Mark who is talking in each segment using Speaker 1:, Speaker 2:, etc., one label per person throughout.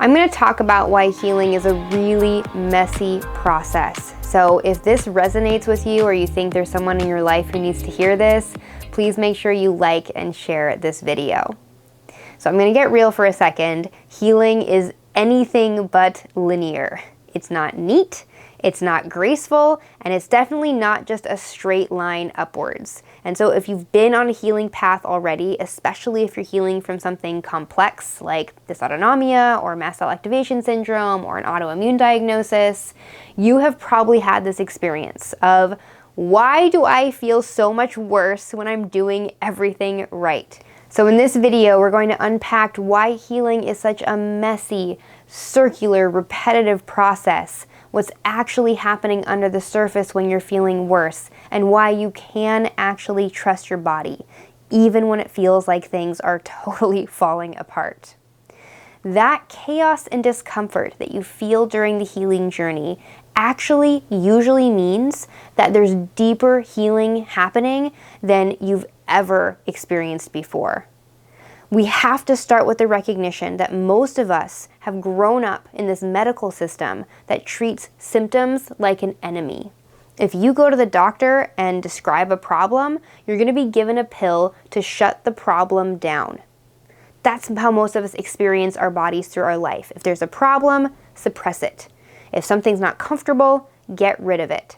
Speaker 1: I'm going to talk about why healing is a really messy process. So if this resonates with you or you think there's someone in your life who needs to hear this, please make sure you like and share this video. So I'm going to get real for a second. Healing is anything but linear. It's not neat, it's not graceful, and it's definitely not just a straight line upwards. And so if you've been on a healing path already, especially if you're healing from something complex like dysautonomia or mast cell activation syndrome or an autoimmune diagnosis, you have probably had this experience of, why do I feel so much worse when I'm doing everything right? So in this video, we're going to unpack why healing is such a messy, circular, repetitive process, what's actually happening under the surface when you're feeling worse, and why you can actually trust your body, even when it feels like things are totally falling apart. That chaos and discomfort that you feel during the healing journey actually usually means that there's deeper healing happening than you've ever experienced before. We have to start with the recognition that most of us have grown up in this medical system that treats symptoms like an enemy. If you go to the doctor and describe a problem, you're going to be given a pill to shut the problem down. That's how most of us experience our bodies through our life. If there's a problem, suppress it. If something's not comfortable, get rid of it.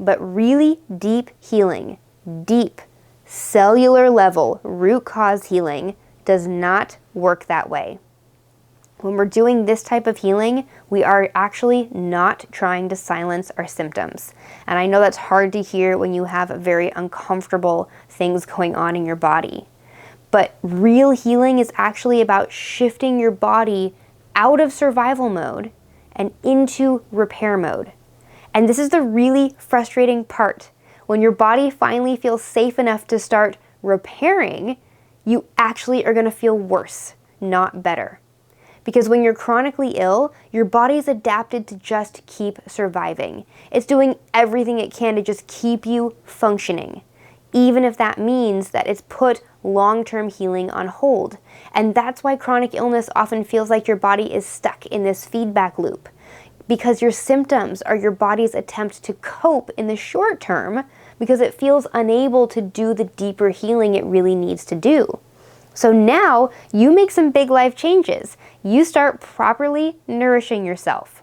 Speaker 1: But really deep healing, deep, cellular level root cause healing does not work that way. When we're doing this type of healing, we are actually not trying to silence our symptoms. And I know that's hard to hear when you have very uncomfortable things going on in your body. But real healing is actually about shifting your body out of survival mode and into repair mode. And this is the really frustrating part. When your body finally feels safe enough to start repairing, you actually are going to feel worse, not better. Because when you're chronically ill, your body's adapted to just keep surviving. It's doing everything it can to just keep you functioning, even if that means that it's put long-term healing on hold. And that's why chronic illness often feels like your body is stuck in this feedback loop, because your symptoms are your body's attempt to cope in the short term because it feels unable to do the deeper healing it really needs to do. So now you make some big life changes. You start properly nourishing yourself.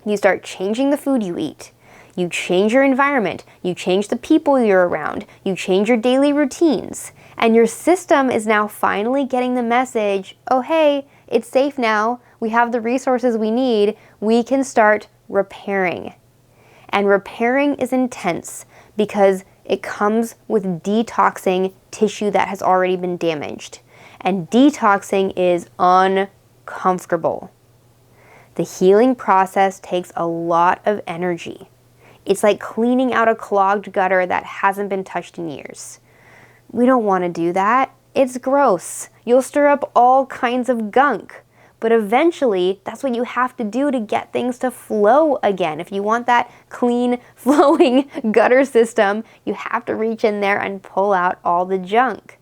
Speaker 1: You start changing the food you eat. You change your environment. You change the people you're around. You change your daily routines. And your system is now finally getting the message, oh hey, it's safe now. We have the resources we need. We can start repairing. And repairing is intense because it comes with detoxing tissue that has already been damaged. And detoxing is uncomfortable. The healing process takes a lot of energy. It's like cleaning out a clogged gutter that hasn't been touched in years. We don't want to do that. It's gross. You'll stir up all kinds of gunk. But eventually, that's what you have to do to get things to flow again. If you want that clean, flowing gutter system, you have to reach in there and pull out all the junk.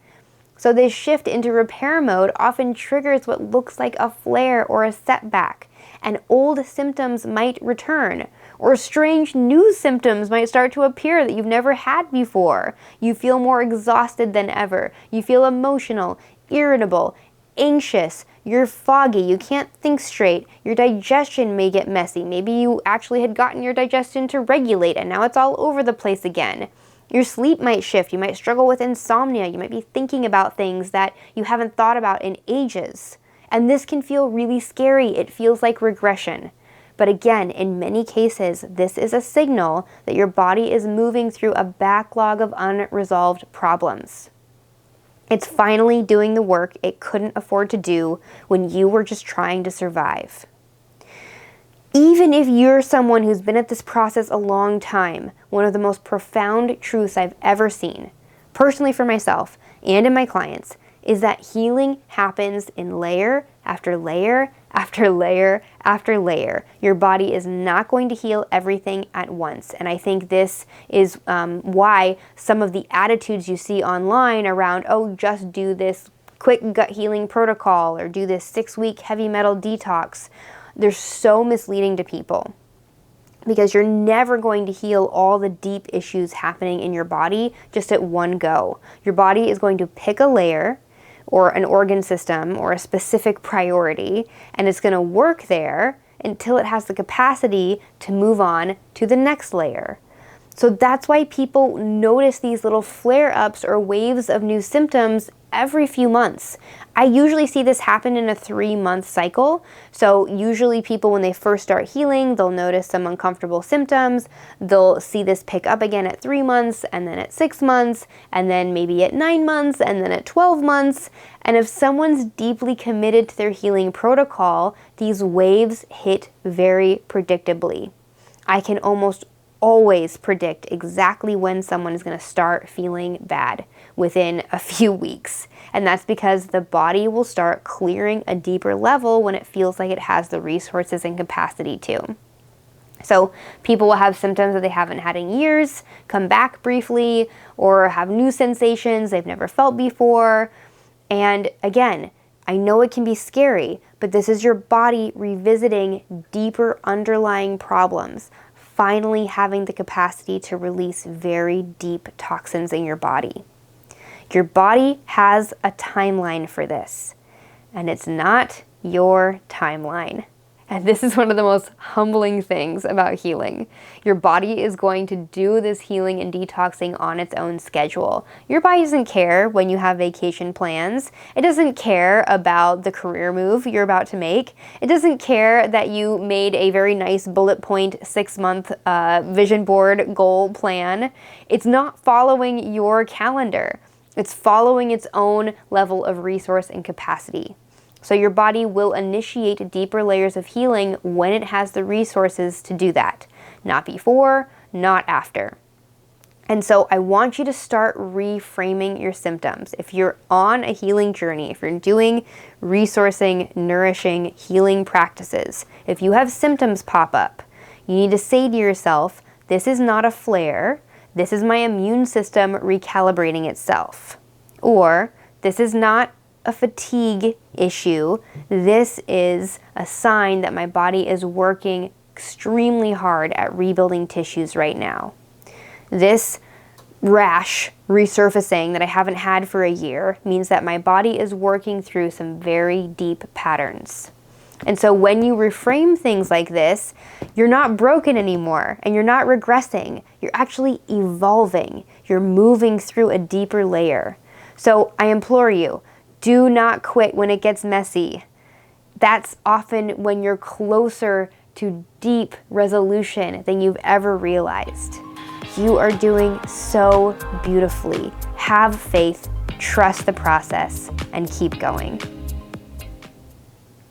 Speaker 1: So this shift into repair mode often triggers what looks like a flare or a setback, and old symptoms might return, or strange new symptoms might start to appear that you've never had before. You feel more exhausted than ever. You feel emotional, irritable, anxious, you're foggy, you can't think straight, your digestion may get messy. Maybe you actually had gotten your digestion to regulate and now it's all over the place again. Your sleep might shift, you might struggle with insomnia, you might be thinking about things that you haven't thought about in ages. And this can feel really scary, it feels like regression. But again, in many cases, this is a signal that your body is moving through a backlog of unresolved problems. It's finally doing the work it couldn't afford to do when you were just trying to survive. Even if you're someone who's been at this process a long time, one of the most profound truths I've ever seen, personally for myself and in my clients, is that healing happens in layer after layer after layer after layer. Your body is not going to heal everything at once. And I think this is why some of the attitudes you see online around, oh, just do this quick gut healing protocol or do this 6-week heavy metal detox. They're so misleading to people because you're never going to heal all the deep issues happening in your body just at one go. Your body is going to pick a layer or an organ system or a specific priority, and it's going to work there until it has the capacity to move on to the next layer. So that's why people notice these little flare-ups or waves of new symptoms every few months. I usually see this happen in a 3-month cycle. So usually people, when they first start healing, they'll notice some uncomfortable symptoms. They'll see this pick up again at 3 months, and then at 6 months, and then maybe at 9 months, and then at 12 months. And if someone's deeply committed to their healing protocol, these waves hit very predictably. I can almost always predict exactly when someone is going to start feeling bad within a few weeks. And that's because the body will start clearing a deeper level when it feels like it has the resources and capacity to. So people will have symptoms that they haven't had in years, come back briefly, or have new sensations they've never felt before. And again, I know it can be scary, but this is your body revisiting deeper underlying problems, finally having the capacity to release very deep toxins in your body. Your body has a timeline for this, and it's not your timeline. And this is one of the most humbling things about healing. Your body is going to do this healing and detoxing on its own schedule. Your body doesn't care when you have vacation plans. It doesn't care about the career move you're about to make. It doesn't care that you made a very nice bullet point 6-month vision board goal plan. It's not following your calendar. It's following its own level of resource and capacity. So your body will initiate deeper layers of healing when it has the resources to do that. Not before, not after. And so I want you to start reframing your symptoms. If you're on a healing journey, if you're doing resourcing, nourishing, healing practices, if you have symptoms pop up, you need to say to yourself, this is not a flare. This is my immune system recalibrating itself. Or this is not a fatigue issue. This is a sign that my body is working extremely hard at rebuilding tissues right now. This rash resurfacing that I haven't had for a year means that my body is working through some very deep patterns. And so when you reframe things like this, you're not broken anymore and you're not regressing. You're actually evolving. You're moving through a deeper layer. So I implore you, do not quit when it gets messy. That's often when you're closer to deep resolution than you've ever realized. You are doing so beautifully. Have faith, trust the process, and keep going.